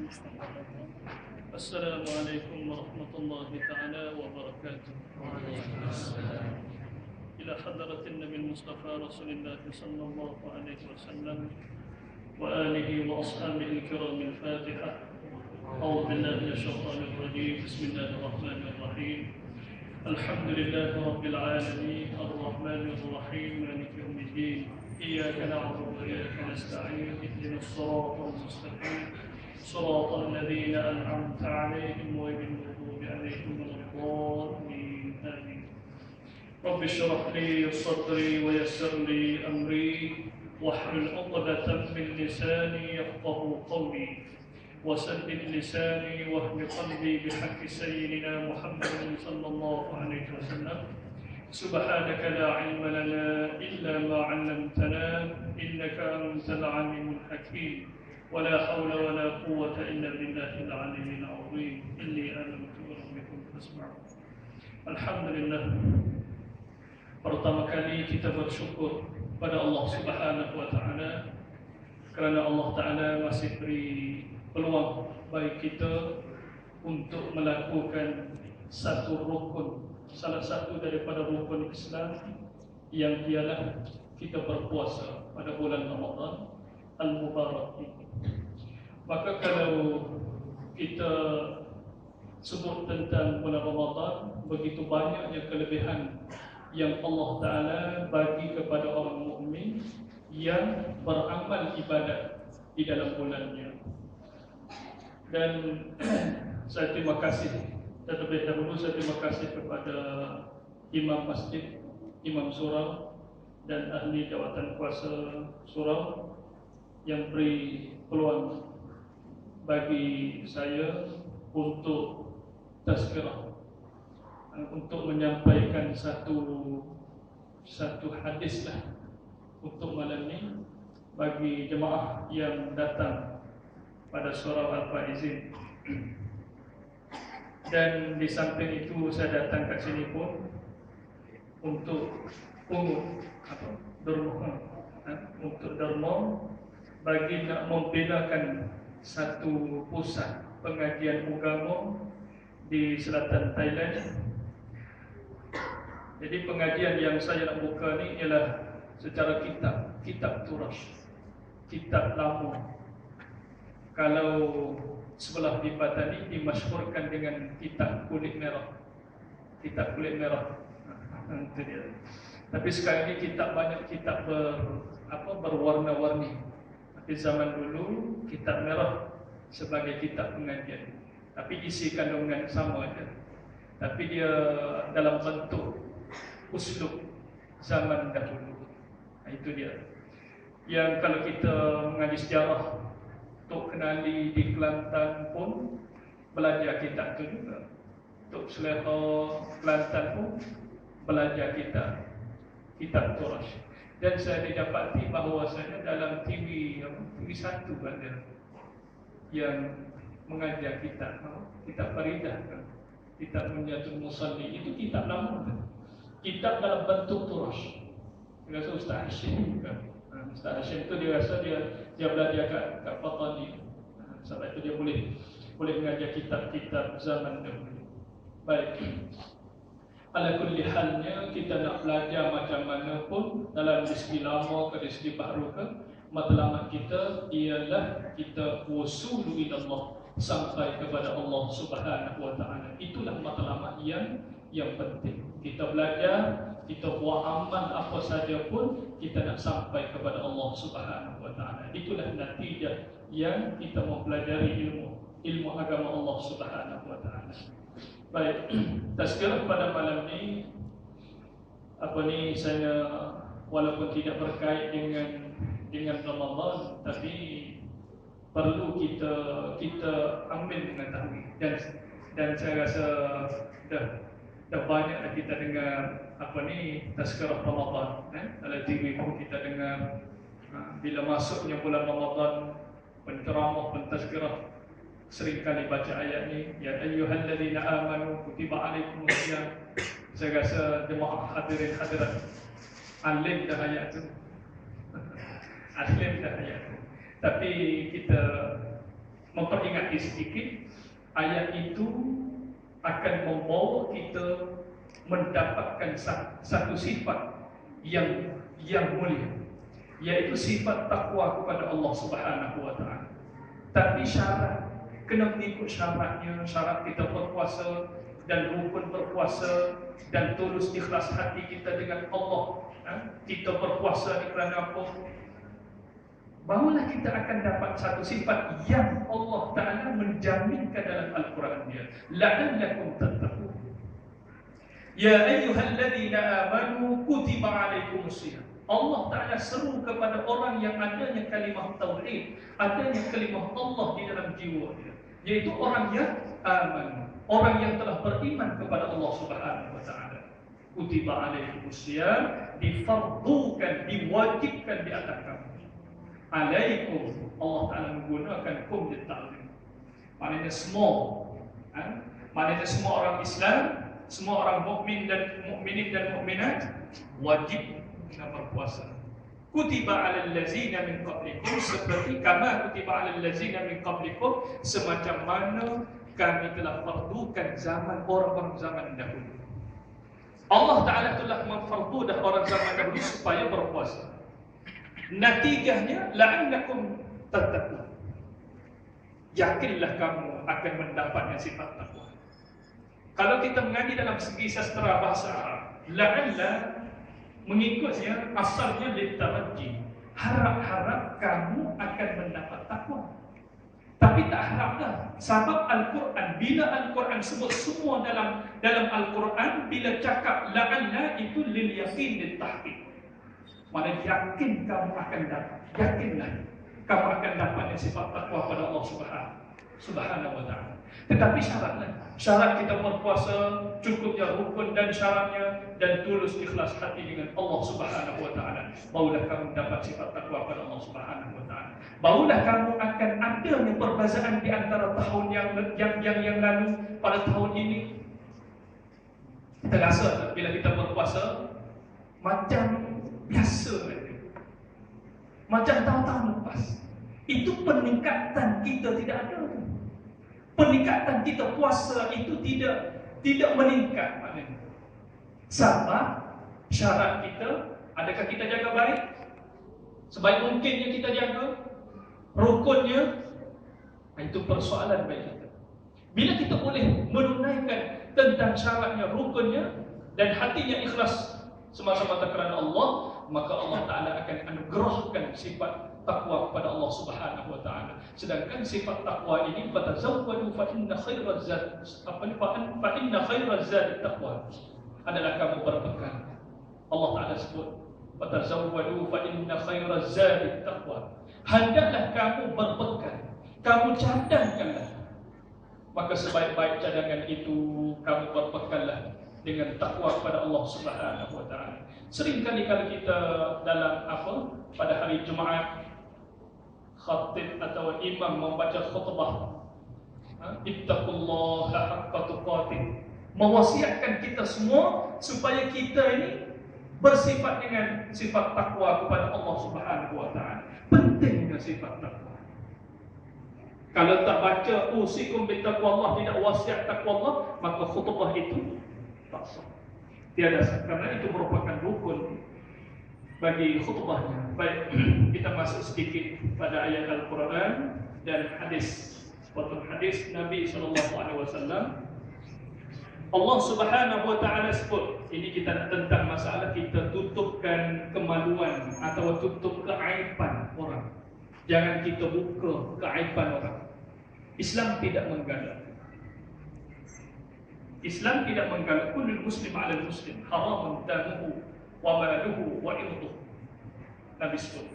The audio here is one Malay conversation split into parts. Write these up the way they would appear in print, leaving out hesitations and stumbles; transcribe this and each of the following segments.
Assalamualaikum warahmatullahi ta'ala wabarakatuh. Ila hadratin Nabi Mustafa Rasulullah sallallahu alaihi wasallam wa alihi wa ashabihi al-kiram al-Fatihah. A'udzu billahi minasy syaithanir rajim. Bismillahirrahmanirrahim. Alhamdulillahi rabbil alamin, arrahmanir rahim, maliki yaumiddin. Iyyaka na'budu wa iyyaka nasta'in. Ihdinas siratal mustaqim. صراط الذين أنعمت عليهم غير المغضوب عليهم ولا الضالين آمين. رب اشرح لي صدري ويسر لي أمري واحلل عقدة من لساني يفقه قولي وسدد لساني واهد قلبي بحق سيدنا محمد صلى الله عليه وسلم. سبحانك لا علم لنا إلا ما علمتنا إنك أنت العليم الحكيم. ولا حول ولا قوة إلا بالله العلي العظيم. إني آمنت بربكم فاسمعون. Alhamdulillah. Pertama kali kita bersyukur pada Allah Subhanahu wa taala kerana Allah taala masih beri peluang bagi kita untuk melakukan satu rukun, salah satu daripada rukun Islam, yang ialah kita berpuasa pada bulan Ramadan al-Mubarak ini. Maka kalau kita sebut tentang bulan Ramadan, begitu banyaknya kelebihan yang Allah Ta'ala bagi kepada orang mukmin yang beramal ibadat di dalam bulannya. Dan saya terima kasih, terlebih dahulu saya terima kasih kepada Imam Masjid, Imam Surau dan ahli jawatan kuasa Surau yang beri peluang bagi saya untuk tazkirah, untuk menyampaikan satu hadis lah untuk malam ini bagi jemaah yang datang pada surau Al-Faizin. Dan di samping itu saya datang ke sini pun untuk derma bagi nak membedakan satu pusat pengajian agama di selatan Thailand. Jadi pengajian yang saya nak buka ni ialah secara kitab turas, kitab lama. Kalau sebelah di Patani dimasyhurkan dengan kitab kulit merah. Kitab kulit merah. Itu dia. Tapi sekarang ini banyak kitab berwarna-warni. Di zaman dulu kitab merah sebagai kitab pengajian, tapi isi kandungan sama aja. Tapi dia dalam bentuk uslub zaman dahulu. Itu dia. Yang kalau kita mengaji sejarah untuk kenali di Kelantan pun belajar kitab itu juga. Untuk Selera Kelantan pun belajar kitab Turas. Dan saya didapati bahawasanya dalam TV 1 ada yang mengajar kitab Faridah, kitab Munyatul Musalli. Itu kitab lama kan? Kitab dalam bentuk turas. Dia rasa Ustaz Hashim kan? Ustaz Hashim tu dia rasa dia belajar kat Patani. Sebab itu dia boleh mengajar kitab-kitab zaman dahulu. Baik. Ala kulli halnya kita nak belajar macam mana pun dalam segi lama ke segi baru ke, matlamat kita ialah kita wasulu ila Allah, sampai kepada Allah Subhanahu wa taala. Itulah matlamat yang penting. Kita belajar, kita buat amal apa saja pun kita nak sampai kepada Allah Subhanahu wa taala. Itulah natijah yang kita mempelajari ilmu agama Allah Subhanahu wa taala. Baik, tazkirah pada malam ni saya walaupun tidak berkait dengan Ramadan, tapi perlu kita ambil mengetahui. Dan saya rasa dah banyak dah kita dengar tazkirah Ramadan. Dalam TV pun kita dengar bila masuknya bulan Ramadan, penceramah, pentazkirah seringkali baca ayat ni, ya ayyuhalladzina amanu kutiba alaikumusiyam. Saya rasa jemaah hadirin hadirat alim dah ayat tu. Alim dah ayat tu. Tapi kita memperingati sedikit, ayat itu akan membawa kita mendapatkan satu sifat yang mulia, yaitu sifat takwa kepada Allah Subhanahu wa taala. Tapi syarat, kena mengikut syaratnya. Syarat kita berpuasa dan rukun berpuasa dan tulus ikhlas hati kita dengan Allah. Kita berpuasa ni kerana apa? Barulah kita akan dapat satu sifat yang Allah Ta'ala menjaminkan dalam Al-Quran dia. La'allakum tattaqun. Ya ayyuhalladzina amanu kutiba alaikumusiyam. Allah Ta'ala seru kepada orang yang adanya kalimah tauhid, adanya kalimah Allah di dalam jiwa dia, yaitu orang yang aman, orang yang telah beriman kepada Allah Subhanahu wa taala. Kutiba alaikumusiyam, difardukan, diwajibkan di atas kamu. Alaikum, Allah Ta'ala menggunakan kum litta'lim. Maknanya semua, maknanya semua orang Islam, semua orang mukmin dan mukminin dan mukminat wajib berpuasa. Kutiba 'alal ladzina min qablikum, seperti kama kutiba 'alal ladzina min qablikum, semacam mana kami telah fardukan zaman orang-orang zaman dahulu. Allah Ta'ala telah memfardu dah orang zaman dahulu supaya berpuasa. Natijahnya la'allakum tattaqun. Yakinlah kamu akan mendapatnya sifat takwa. Kalau kita mengaji dalam segi sastra bahasa Arab, la'alla mengikutnya asalnya litarajji, harap-harap kamu akan mendapat takwa. Tapi tak haraplah, sebab Al-Quran, bila Al-Quran sebut semua dalam Al-Quran, bila cakap la'alla itu lil yaqin lil tahqiq. Mana yakin kamu akan dapat, yakinlah kamu akan dapat sifat takwa pada Allah Subhanahu wa taala. Tetapi syarat kita berpuasa cukupnya rukun dan syaratnya dan tulus ikhlas hati dengan Allah Subhanahu wa taala. Barulah kamu dapat sifat takwa pada Allah Subhanahu wa taala. Barulah kamu akan adanya perbezaan di antara tahun yang lalu pada tahun ini. Kita rasa bila kita berpuasa macam biasa saja, macam tahun-tahun lepas. Itu peningkatan kita tidak ada. Peningkatan kita puasa itu tidak meningkat maknanya. Sebab syarat kita, adakah kita jaga baik? Sebaik mungkinnya kita jaga. Rukunnya, itu persoalan bagi kita. Bila kita boleh menunaikan tentang syaratnya, rukunnya, dan hatinya ikhlas semata-mata kerana Allah, maka Allah Ta'ala akan anugerahkan sifat takwa kepada Allah Subhanahu wa taala. Sedangkan sifat takwa ini fatazawwadu fa inna khairaz zad fa inna khairaz zad taqwa. Adalah kamu berbekal. Allah Ta'ala sebut fatazawwadu fa inna khairaz zad taqwa. Hendaklah kamu berbekal, kamu cadangkanlah. Maka sebaik-baik cadangan itu kamu berbekallah dengan takwa kepada Allah Subhanahu wa taala. Seringkali kalau kita dalam pada hari Jumaat, khatib atau imam membaca khutbah, ittaqullaha haqqa tuqatih, mewasiatkan kita semua supaya kita ini bersifat dengan sifat takwa kepada Allah Subhanahu wa taala. Pentingnya sifat takwa. Kalau tak baca usikum bittaqwallah, tidak wasiat takwa Allah, maka khutbah itu tak sah. Tiada sah, karena itu merupakan rukun bagi khutbahnya. Baik, kita masuk sedikit pada ayat Al-Quran dan hadis. Suatu hadis Nabi SAW. Allah Subhanahu wa taala sebut, ini kita tentang masalah kita tutupkan kemaluan atau tutup keaiban orang. Jangan kita buka keaiban orang. Islam tidak menggalak. Islam tidak menggalak. Kullul muslim 'alal muslim haramun damuhu wa maluhu wa irduhu. Nabi sebut.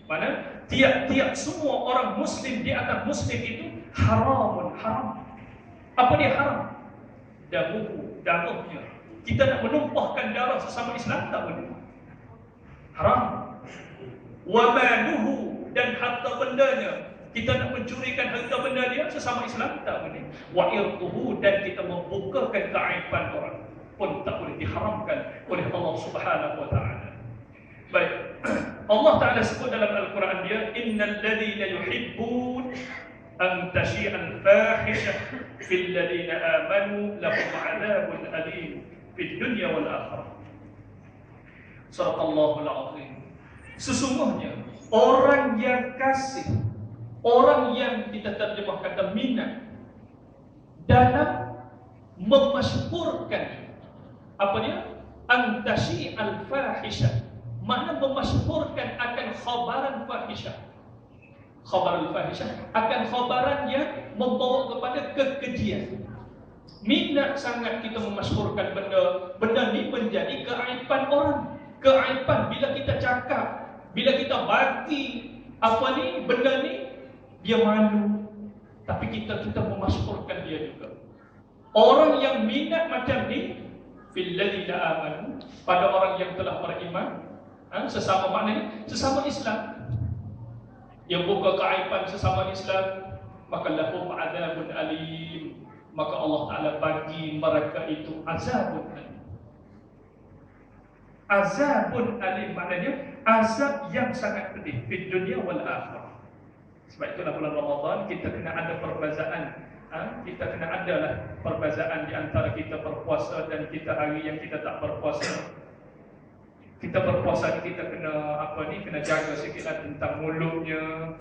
Mana tiap-tiap semua orang muslim di atas muslim itu haramun, haram. Apa dia haram? Damuhu, darahnya. Kita nak menumpahkan darah sesama Islam tak boleh. Haram. Wa maluhu, dan harta bendanya. Kita nak mencurikan harta benda dia sesama Islam tak boleh. Wa irduhu, dan kita membukakan keaiban orang pun tak boleh, diharamkan oleh Allah Subhanahu wa taala. Baik. Allah Ta'ala sebut dalam Al-Quran dia, innal ladzina yuhibbun an tashi'al fahishah fil ladina amanu lahum 'adzabun alim fid dunya wal akhirah. Sadaqallahul azim. Sesungguhnya orang yang kasih, orang yang kita terjemah kata minat dalam memasyhurkan apa dia? Antashi al-fahisha. Makna memasyhurkan akan khabaran fahisha. Khabar al-fahisha akan khabaran yang membawa kepada kekejian. Minat sangat kita memasyhurkan benda ni menjadi keaiban orang. Keaiban bila kita cakap, bila kita bagi apa ni, benda ni, dia malu. Tapi kita memasyhurkan dia juga. Orang yang minat macam ni fil ladzina amanu, pada orang yang telah beriman, sesama maknanya sesama Islam. Yang buka keaiban sesama Islam, maka lahum adzabun alim, maka Allah Taala bagi mereka itu azabun alim. Azabun alim maknanya azab yang sangat pedih di dunia wal akhirah. Sebab itulah bulan Ramadan kita kena ada perbezaan. Kita kena adalah perbezaan di antara kita berpuasa dan kita hari yang kita tak berpuasa. Kita berpuasa ni kita kena kena jaga sikitlah tentang mulutnya.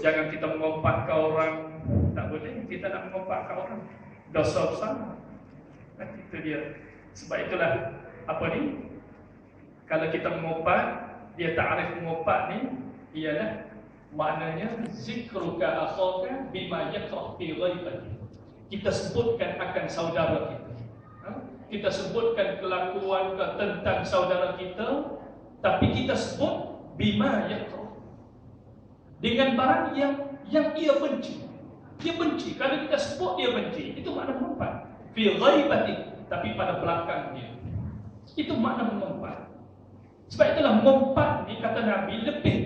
Jangan kita mengumpat ke orang. Tak boleh kita nak mengumpat ke orang. Dosa besar. Itu dia. Sebab itulah kalau kita mengumpat, dia ta'arif mengumpat ni ialah maknanya zikruka akhaka bima yakrah fi ghaibati. Kita sebutkan akan saudara kita. Kita sebutkan kelakuan tentang saudara kita, tapi kita sebut bima yakrah, dengan barang yang ia benci. Dia benci. Kalau kita sebut dia benci, itu makna mengumpat. Fi ghaibati, tapi pada belakang dia. Itu makna mengumpat. Sebab itulah mengumpat ni kata Nabi lebih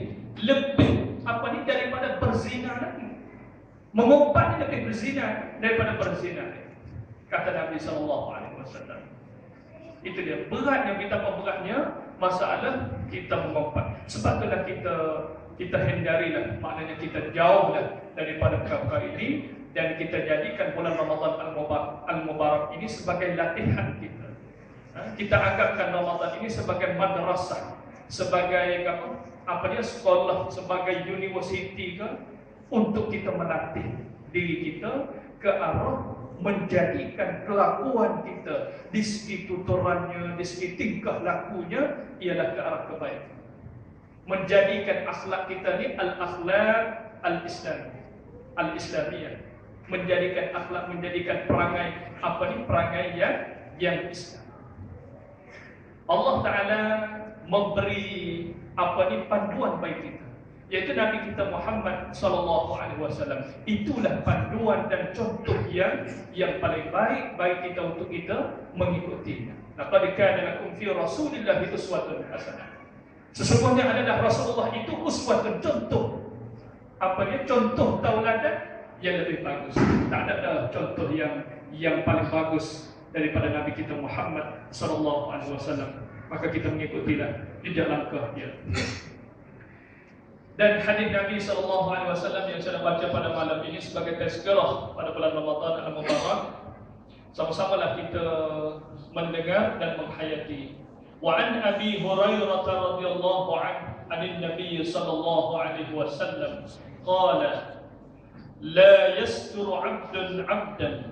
daripada berzina lagi. Mengumpat ni lebih berzina daripada berzina. Kata Nabi SAW. Itu dia beratnya, kita beratnya masalah kita mengumpat. Sebab itulah kita hindarilah, maknanya kita jauhlah daripada perkara ini, dan kita jadikan bulan Ramadan Al-Mubarak ini sebagai latihan kita. Kita anggapkan Ramadan ini sebagai madrasah, sebagai sekolah, sebagai universiti ke, untuk kita melatih diri kita ke arah menjadikan kelakuan kita di segi tuturannya, di segi tingkah lakunya ialah ke arah kebaikan. Menjadikan akhlak kita ni al-akhlak al-islamiyah. Menjadikan akhlak, menjadikan perangai perangai yang Islam. Allah Ta'ala memberi panduan bagi kita, yaitu Nabi kita Muhammad SAW. Itulah panduan dan contoh yang paling baik bagi kita untuk kita mengikutinya. Laqad kana lakum fi Rasulillahi uswatun hasanah. Sesungguhnya adalah Rasulullah itu uswatun, contoh contoh tauladan yang lebih bagus. Tak ada contoh yang paling bagus daripada Nabi kita Muhammad SAW. Maka kita mengikutilah jejak langkah dia. Dan hadis Nabi SAW yang saya baca pada malam ini sebagai tazkirah pada bulan Ramadan Al-Mubarak, sama-samalah kita mendengar dan menghayati. Wa an Abi Hurairah radhiyallahu anhu anin Nabi sallallahu alaihi wasallam qala la yasturu 'abdun 'abdan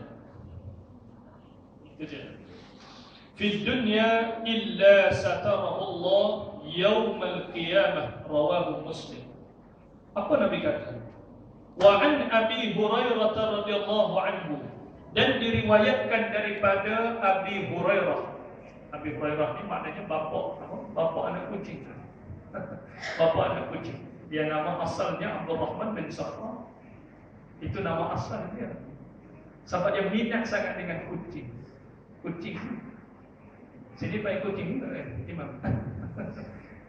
fi dunya illa satarahu Allah yaumal qiyamah, rawahu Muslim. Apa Nabi kata? Wa an Abi Hurairah radhiyallahu anhu, dan diriwayatkan daripada Abi Hurairah. Abi Hurairah ni maknanya bapa anak kucing. Bapa anak kucing. Dia nama asalnya Abdul Rahman bin Sakhar. Itu nama asal dia. Sampai dia minat sangat dengan kucing. Kucing. Sini pakai kucing ke Imam?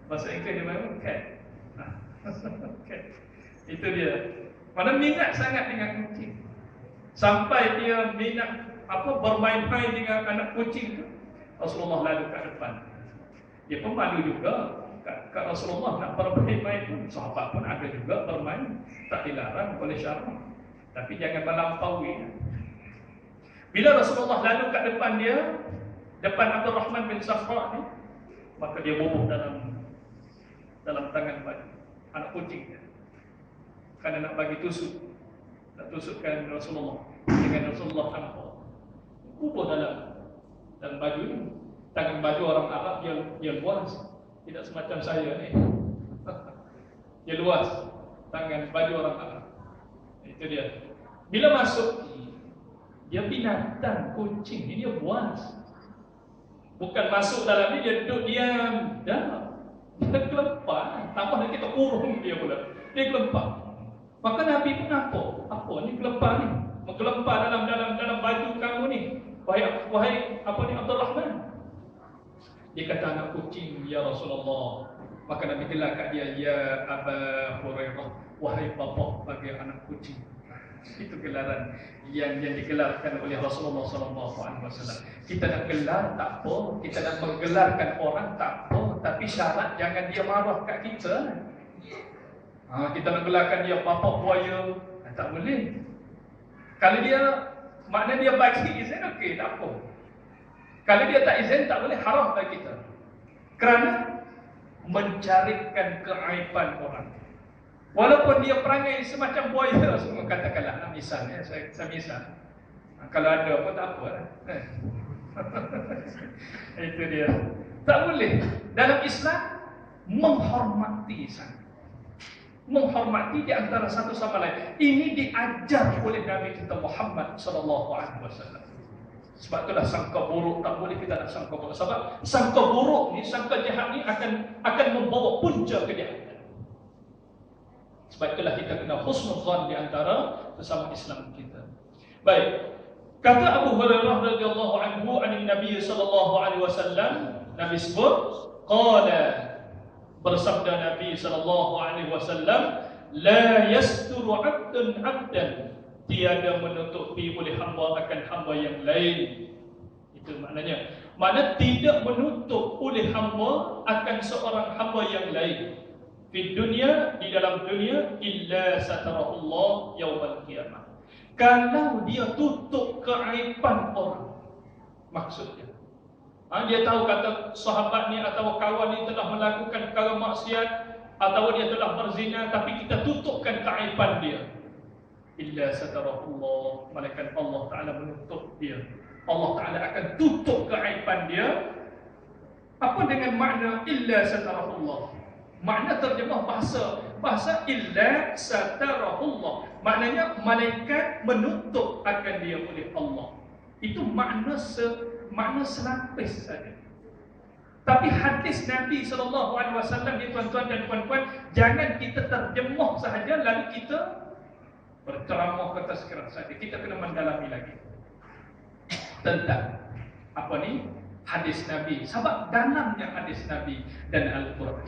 Bahasa Inggeris dia mahu cat. Cat. Itu dia. Mana minat sangat dengan kucing. Sampai dia minat bermain-main dengan anak kucing tu. Rasulullah lalu kat depan. Dia pun malu juga. Kat Rasulullah nak bermain-main pun, sahabat pun ada juga bermain. Tak dilarang oleh syarak. Tapi jangan melampaui. Bila Rasulullah lalu kat depan dia, depan Abdul Rahman bin Safra ni, maka dia bubuh dalam tangan baju anak kucing dia. Kerana nak bagi tusuk, nak tusukkan Rasulullah. Dengan Rasulullah nampak bubuh dalam baju ni. Tangan baju orang Arab dia luas, tidak semacam saya ni. Dia luas tangan baju orang Arab. Itu dia. Bila masuk, dia binatang kucing ni, dia buas. Bukan masuk dalam ni dia duduk diam. Dah. Dia kelempar. Tambah lagi kita kurung dia pula. Dia kelempar. Maka Nabi pun nampak, apa ni kelempar ni? Mengkelempar dalam baju kamu ni. Wahai apa ni Abdul Rahman. Dia kata anak kucing ya Rasulullah. Maka Nabi gelar kat dia, ya Aba Hurairah, wahai bapa bagi anak kucing. Itu gelaran yang digelarkan oleh Rasulullah SAW. Kita nak gelar tak apa, kita nak menggelarkan orang tak apa, tapi syarat jangan dia marah kat kita. Kita nak gelarkan dia bapa buaya, tak boleh. Kalau dia makna dia bagi izin, okey, tak apa. Kalau dia tak izin, tak boleh, haram bagi kita. Kerana mencarikan keaiban orang. Walaupun dia perangai semacam buaya, semua katakanlah, nak misalnya, saya misal. Kalau ada pun tak apa lah. Itu dia. Tak boleh. Dalam Islam, menghormati sangat. Menghormati di antara satu sama lain. Ini diajar oleh Nabi kita Muhammad SAW. Sebab itulah sangka buruk tak boleh kita nak sangka buruk. Sebab sangka buruk ni, sangka jahat ni akan membawa punca kejahatan. Sebab itulah kita kena husnuzan di antara sesama Islam kita. Baik. Kata Abu Hurairah radhiyallahu anhu an Nabi sallallahu alaihi wasallam, Nabi sebut, qala, bersabda Nabi sallallahu alaihi wasallam, la yasturu 'abdun 'abdan, tiada menutupi oleh hamba akan hamba yang lain. Itu maknanya. Makna tidak menutup oleh hamba akan seorang hamba yang lain. Di dunia, di dalam dunia, illa satarahullah yaumal qiyamah. Kalau dia tutup keaiban orang, maksudnya dia tahu kata sahabat ni atau kawan ni telah melakukan perkara maksiat atau dia telah berzina, tapi kita tutupkan keaiban dia. Illa satarahullah, malaikat Allah Ta'ala menutup dia. Allah Ta'ala akan tutup keaiban dia. Apa dengan makna illa satarahullah? Makna terjemah bahasa illa satarahullah, maknanya malaikat menutup akan dia oleh Allah. Itu makna selapis saja. Tapi hadis Nabi SAW ni tuan-tuan dan puan-puan, jangan kita terjemah sahaja lalu kita berceramah kata sekarang saja. Kita kena mendalami lagi tentang apa ni hadis Nabi. Sebab dalamnya hadis Nabi dan Al-Quran.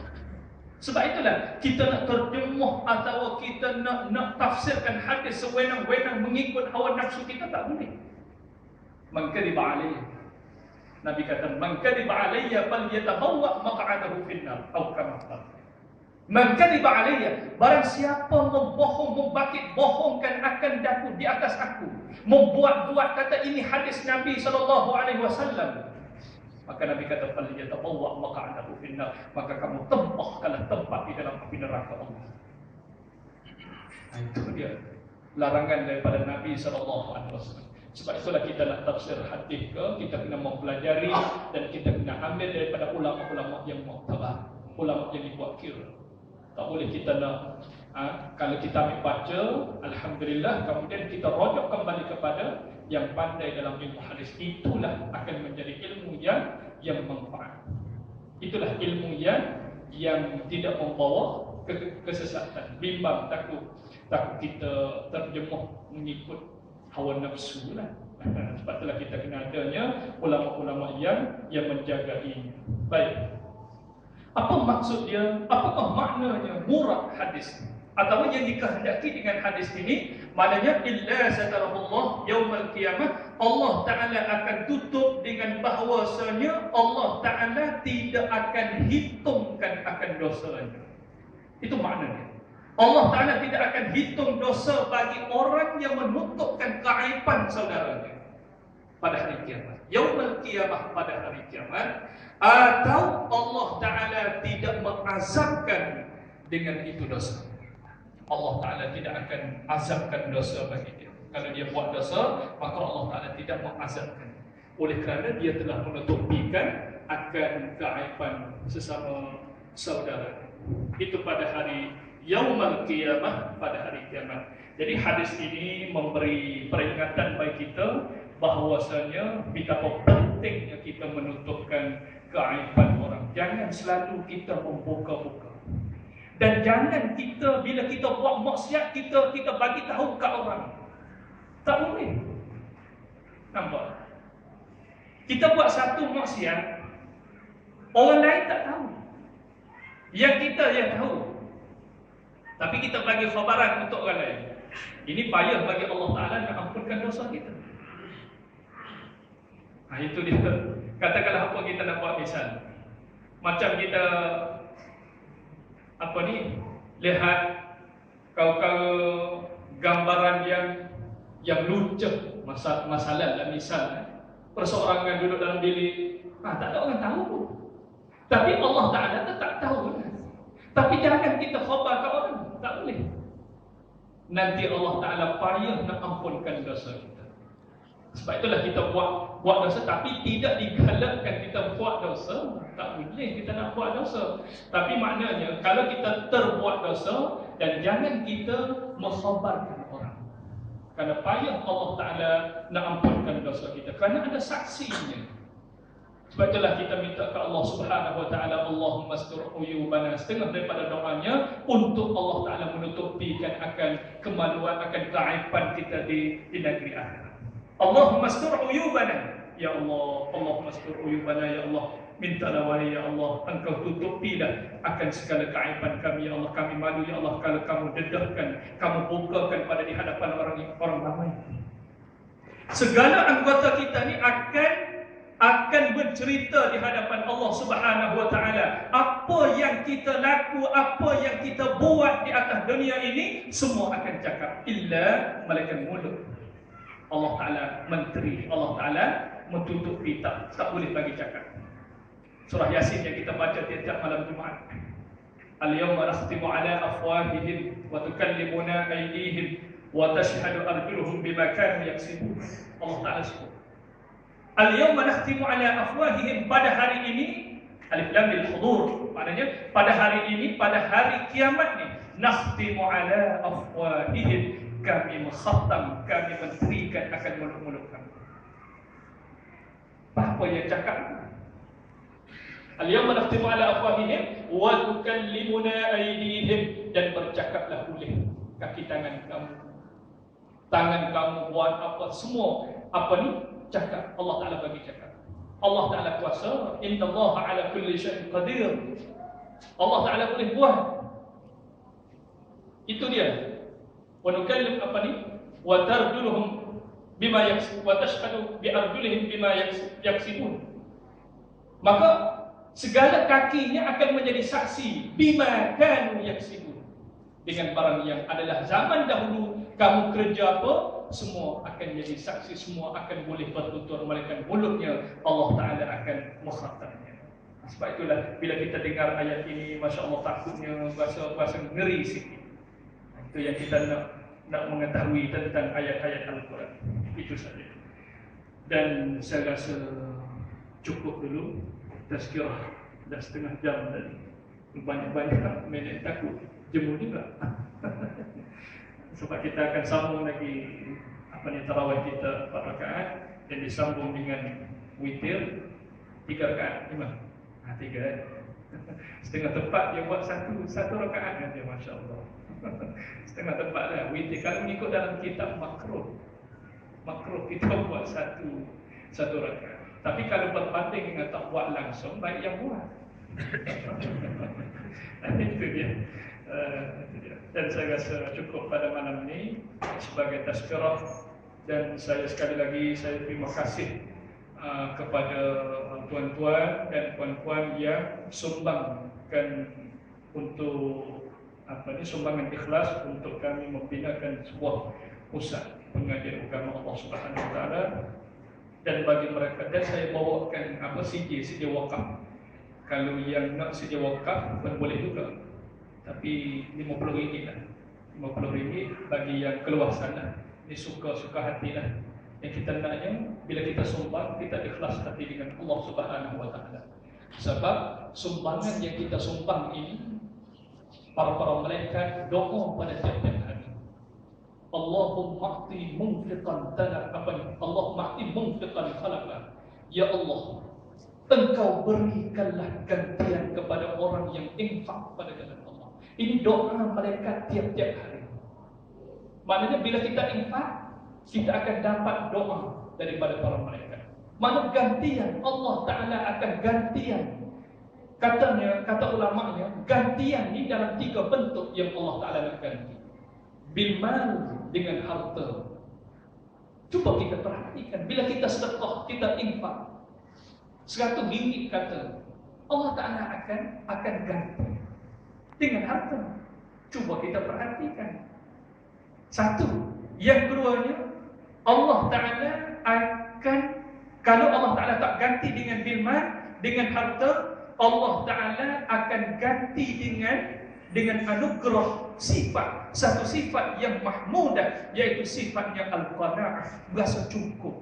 Sebab itulah kita nak terjemah atau kita nak tafsirkan hadis sewenang-wenang mengikut hawa nafsu kita, tak boleh. Man kadhiba alayya, Nabi kata, man kadhiba alayya falyatabawwa maq'adahu finnar, atau kama qala. Man kadhiba alayya, barang siapa membohong, membangkit bohongkan akan daku di atas aku, membuat-buat kata ini hadis Nabi SAW, maka Nabi kata falyatabawwa maq'adahu finnar, maka kamu tempahkanlah tempat di dalam api neraka Allah. Itu dia larangan daripada Nabi SAW. Sebab itulah kita nak tafsir hadis ke, kita kena mempelajari dan kita kena ambil daripada ulama-ulama yang muktabar, ulama yang dibuat kira. Tak boleh kita nak kalau kita ambil baca, alhamdulillah, kemudian kita rujuk kembali kepada yang pandai dalam ilmu hadis. Itulah akan menjadi ilmu yang manfaat. Itulah ilmu yang tidak membawa kesesatan. Bimbang takut kita terjemah mengikut hawa nafsu lah. Sebab itulah kita kena adanya ulama-ulama yang menjaga ini. Baik. Apa maksud dia? Apakah maknanya murad hadis? Atau yang dikehendaki dengan hadis ini, maknanya illa satarahullah yaumal qiyamah, Allah Ta'ala akan tutup dengan bahawasanya Allah Ta'ala tidak akan hitungkan akan dosanya. Itu maknanya. Allah Ta'ala tidak akan hitung dosa bagi orang yang menutupkan keaiban saudaranya pada hari kiamat. Yaumul qiyamah, pada hari kiamat. Atau Allah Ta'ala tidak mengazabkan dengan itu dosa. Allah Ta'ala tidak akan azabkan dosa bagi dia. Kalau dia buat dosa, maka Allah Ta'ala tidak mengazabkan. Oleh kerana dia telah menutupikan akan keaiban sesama saudara. Itu pada hari Yaumul Qiyamah, pada hari kiamat. Jadi hadis ini memberi peringatan bagi kita bahawasanya betapa pentingnya kita menutupkan keaiban orang. Jangan selalu kita membuka-buka. Dan jangan kita bila kita buat maksiat kita bagi tahu ke orang. Tak boleh. Nampak? Kita buat satu maksiat, orang lain tak tahu. Yang kita yang tahu. Tapi kita bagi khabaran untuk orang lain. Ini payah bagi Allah Ta'ala nak ampunkan dosa kita. Itu dia. Katakanlah apa kita nak buat misal. Macam kita lihat kau gambaran yang lucu masalah misal perseorangan duduk dalam bilik, tak ada orang tahu pun. Tapi Allah Ta'ala tetap tahu. Tapi jangan kita khabar ke orang, tak boleh. Nanti Allah Ta'ala payah nak ampunkan dosa kita. Sebab itulah kita buat dosa, tapi tidak digalakkan kita buat dosa. Tak boleh kita nak buat dosa. Tapi maknanya kalau kita terbuat dosa, dan jangan kita mengkhabarkan orang. Kerana payah Allah Ta'ala nak ampunkan dosa kita, kerana ada saksinya. Sebab itulah kita minta ke Allah Subhanahu Wa Ta'ala, Allahumma astur uyubana, setengah daripada doanya untuk Allah Ta'ala menutupikan akan kemaluan, akan keaiban kita di negeri akhirat. Allahumma astur uyubana, ya Allah, Allahumma astur uyubana, ya Allah, mintalah wahai ya Allah, Engkau tutupilah akan segala keaiban kami, ya Allah. Kami malu ya Allah kalau kamu dedahkan, kamu bukakan pada di hadapan orang ramai. Segala anggota kita ni akan bercerita di hadapan Allah Subhanahu Wa Ta'ala. Apa yang kita laku, apa yang kita buat di atas dunia ini, semua akan cakap. Illa malaikat mulut. Allah Ta'ala menteri, Allah Ta'ala menutupi, tak boleh bagi cakap. Surah Yasin yang kita baca tiap-tiap malam Jumaat. Al-yawma nakhtimu ala afwahihim wa tukallimuna aydihim wa tashhadu arjuluhum bima kanu yaksibun. Allah Ta'ala sebut Al-yawma nakhtimu ala afwahihim, pada hari ini, alif lam lil hudur, maknanya pada hari ini, pada hari kiamat ni, nakhtimu ala afwahihim, kami mengkhatam, kami menterikan akan mulut-mulut kami. Apa yang cakap? Al-yawma nakhtimu ala afwahihim wa tukallimuna aydihim, dan bercakaplah oleh kaki tangan kamu. Tangan kamu buat apa semua, apa ni? Cakap. Allah Ta'ala bagi cakap. Allah Ta'ala kuasa. Inna Allah ala kulli syai'in qadir. Allah Ta'ala boleh buat. Itu dia. Wa nukallim apa ni? Wa tarjuluhum bima yaksibun, wa tashhadu bi arjulihim bima yaksibun. Maka segala kakinya akan menjadi saksi bima kanu yaksibun, dengan barang yang adalah zaman dahulu kamu kerja apa, semua akan jadi saksi, semua akan boleh bertutur, malaikat mulutnya Allah Ta'ala akan mengkhatamnya. Sebab itulah bila kita dengar ayat ini, Masya Allah, takutnya bahasa ngeri sikit. Itu yang kita nak mengetahui tentang ayat-ayat Al-Quran. Itu saja. Dan saya rasa cukup dulu. Tazkirah dah setengah jam tadi. Banyak-banyak minit, takut jemu juga. Sebab kita akan sambung lagi tarawih kita 4 rakaat, dan disambung dengan witir 3 rakaat. 3 setengah tepat dia buat satu rakaat kan dia, Masya Allah. Setengah tepat lah witir. Kalau mengikut dalam kitab makruh kita buat satu rakaat. Tapi kalau berbanding dengan tak buat langsung, baik yang buat. Itu dia. Dan saya rasa cukup pada malam ini sebagai tazkirah. Dan saya sekali lagi saya terima kasih kepada tuan-tuan dan puan-puan yang sumbangkan untuk sumbangan ikhlas untuk kami membinakan sebuah pusat pengajian agama Allah Subhanahu Wa Taala. Dan bagi mereka, dan saya bawakan sedia wakaf. Kalau yang nak sedia wakaf pun boleh juga, tapi RM50 lah, RM50 bagi yang keluar sana. Ini suka-suka hati lah. Yang kita naknya, bila kita sumbang, kita ikhlas hati dengan Allah Subhanahu Wa Taala. Sebab sumbangan yang kita sumbang ini, para malaikat doa pada tiap-tiap hari. Allahumma a'ti munfiqan Allahumma a'ti munfiqan khalaqa. Ya Allah, Engkau berikanlah gantian kepada orang yang infak pada jalan Allah. Ini doa malaikat tiap-tiap hari. Maknanya bila kita infak, kita akan dapat doa daripada para malaikat. Mana gantian, Allah Ta'ala akan gantian. Kata ulama'nya, gantian ni dalam 3 bentuk yang Allah Ta'ala nak ganti. Bilmal, dengan harta. Cuba kita perhatikan, bila kita sedekah, kita infak RM100 kata, Allah Ta'ala akan ganti dengan harta. Cuba kita perhatikan. Satu. Yang keduanya, Allah Ta'ala akan, kalau Allah Ta'ala tak ganti dengan bilmal, dengan harta, Allah Ta'ala akan ganti dengan anugerah sifat, satu sifat yang mahmudah, iaitu sifatnya al-qana'ah, merasa cukup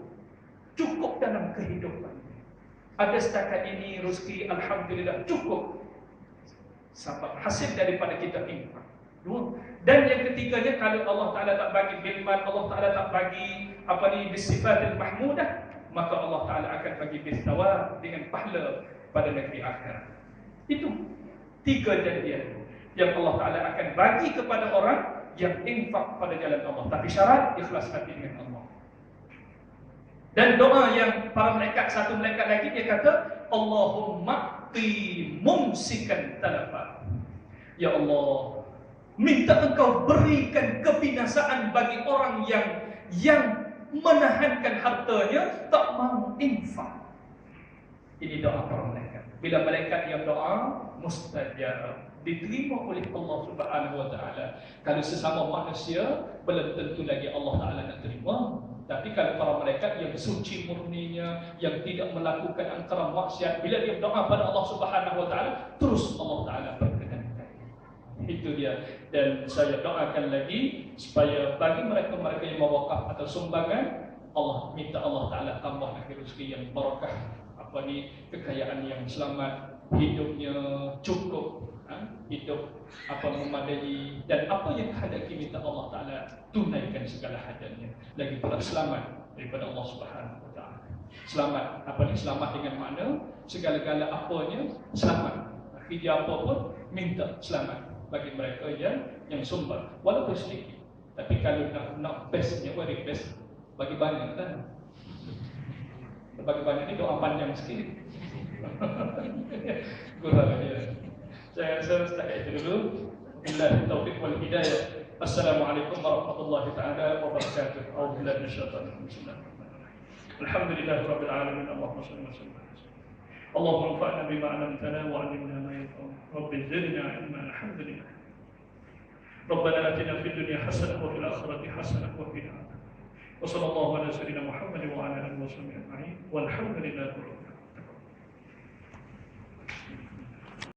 dalam kehidupan. Ada setakat ini rezeki, alhamdulillah cukup, sebab hasil daripada kita infak. Dan yang ketiganya, kalau Allah Ta'ala tak bagi bilman, Allah Ta'ala tak bagi bisifatil mahmudah, maka Allah Ta'ala akan bagi bisawab, dengan pahala pada negeri akhirat. Itu 3 janjian yang Allah Ta'ala akan bagi kepada orang yang infak pada jalan Allah. Tapi syarat ikhlas hati dengan Allah. Dan doa yang para malaikat, satu malaikat lagi dia kata, Allahumma a'ti mumsikan talafa. Ya Allah, minta Engkau berikan kebinasaan bagi orang yang menahankan hartanya, tak mahu infak. Ini doa para malaikat. Bila malaikat yang doa, mustajab, diterima oleh Allah Subhanahu Wa Taala. Kalau sesama manusia, belum tentu lagi Allah Taala nak terima. Tapi kalau para malaikat yang suci murninya, yang tidak melakukan angkara maksiat, bila dia doa pada Allah Subhanahu Wa Taala, terus Allah Taala perkenankan. Itu dia. Dan saya doakan lagi supaya bagi mereka-mereka yang mewakaf atau sumbangan, Allah minta Allah Taala tambah rezeki yang barakah, kekayaan yang selamat, hidupnya cukup, hidup memadai, dan apa yang hendak minta Allah Ta'ala tunaikan segala hajatnya. Lagi pula selamat daripada Allah Subhanahu Wa Ta'ala. Selamat, selamat dengan makna segala-gala apanya selamat. Kerja apa pun minta selamat bagi mereka yang sumbang, walaupun sedikit. Tapi kalau nak bestnya, very best, bagi banyak kan. Bagi banyak ni doa panjang sikit. Kurang aja. Saya rasa setakat itu dulu. Billahi taufiq wal hidayah. Assalamualaikum warahmatullahi taala wabarakatuh. A'udzubillahi minasyaitonir rajim. Alhamdulillahirabbil alamin. Allahumma shalli wa sallim. Allahumma anfa'na bima 'allamtana wa 'allimna ma yanfa'una. Rabbi zidna 'ilman. Alhamdulillah. Rabbana atina fid dunya hasanah wa fil akhirati hasanah wa qina adzabannar. Wa sallallahu ala sayyidina Muhammad wa ala alihi wa sahbihi ajma'in. Walhamdulillahi